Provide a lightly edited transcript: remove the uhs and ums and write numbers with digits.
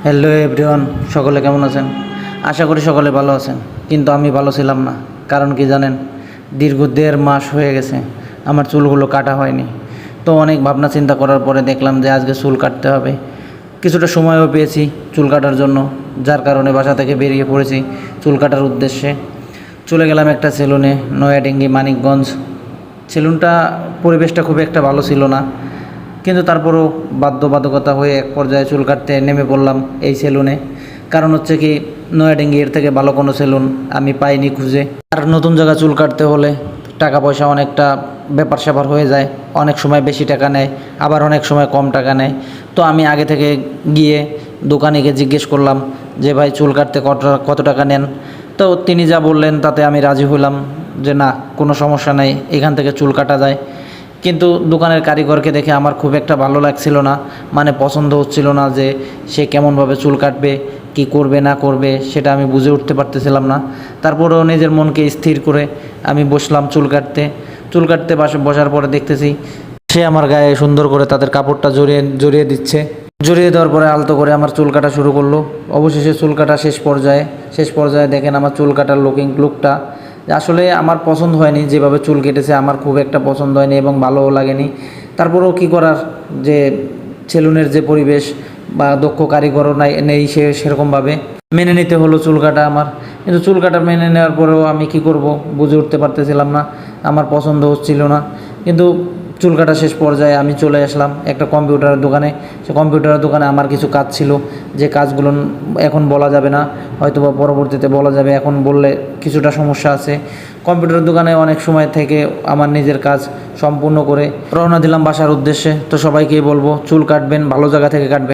Hello everyone, সকলে কেমন আছেন? আশা করি সকলে ভালো আছেন, কিন্তু আমি ভালো ছিলাম না। কারণ কি জানেন? দীর্ঘ 1.5 মাস হয়ে গেছে আমার চুলগুলো কাটা হয়নি। তো অনেক ভাবনা চিন্তা করার পরে দেখলাম যে আজকে চুল কাটতে হবে। কিছুটা সময়ও পেয়েছি চুল কাটার জন্য, যার কারণে বাসা থেকে বেরিয়ে পড়েছি চুল কাটার উদ্দেশ্যে। চলে গেলাম একটা সেলুনে, নয়াডিঙ্গি মানিকগঞ্জ। সেলুনটা পরিবেশটা খুব একটা ভালো ছিল না, কিন্তু তারপরও বাধ্যবাধকতা হয়ে এক পর্যায়ে চুল কাটতে নেমে পড়লাম এই সেলুনে। কারণ হচ্ছে কি, নয়াডিঙ্গি এর থেকে ভালো কোনো সেলুন আমি পাইনি খুঁজে। আর নতুন জায়গা চুল কাটতে হলে টাকা পয়সা অনেকটা ব্যাপার স্যাপার হয়ে যায়। অনেক সময় বেশি টাকা নেয়, আবার অনেক সময় কম টাকা নেয়। তো আমি আগে থেকে গিয়ে দোকানিকে জিজ্ঞেস করলাম যে ভাই, চুল কাটতে কত টাকা নেন? তো তিনি যা বললেন তাতে আমি রাজি হলাম যে না, কোনো সমস্যা নেই, এখান থেকে চুল কাটা যায়। কিন্তু দোকানের কারিগরকে দেখে আমার খুব একটা ভালো লাগছিল না, মানে পছন্দ হচ্ছিল না যে সে কেমনভাবে চুল কাটবে, কি করবে না করবে সেটা আমি বুঝে উঠতে পারতেছিলাম না। তারপরেও নিজের মনকে স্থির করে আমি বসলাম চুল কাটতে। বসার পরে দেখতেছি সে আমার গায়ে সুন্দর করে তাদের কাপড়টা জড়িয়ে জড়িয়ে দিচ্ছে। জড়িয়ে দেওয়ার পরে আলতো করে আমার চুল কাটা শুরু করলো। অবশেষে চুল কাটা শেষ পর্যায়ে দেখেন আমার চুল কাটার লুকটা আসলে আমার পছন্দ হয়নি। যেভাবে চুল কেটেছে আমার খুব একটা পছন্দ হয়নি এবং ভালোও লাগেনি। তারপরেও কী করার, যে সেলুনের যে পরিবেশ বা দক্ষ কারিগরও নেই সেরকমভাবে মেনে নিতে হলো চুল কাটা আমার। কিন্তু চুল কাটা মেনে নেওয়ার পরেও আমি কি করব বুঝে উঠতে পারতেছিলাম না, আমার পছন্দ হচ্ছিল না। কিন্তু চুল কাটা শেষ পর্যায়ে আমি চলে আসলাম একটা কম্পিউটারের দোকানে। সে কম্পিউটারের দোকানে আমার কিছু কাজ ছিল, যে কাজগুলো এখন বলা যাবে না, হয়তো বা পরবর্তীতে বলা যাবে। এখন বললে কিছুটা সমস্যা আছে। কম্পিউটারের দোকানে অনেক সময় থেকে আমার নিজের কাজ সম্পূর্ণ করে রওনা দিলাম বাসার উদ্দেশ্যে। তো সবাইকেই বলবো, চুল কাটবেন ভালো জায়গা থেকে কাটবেন।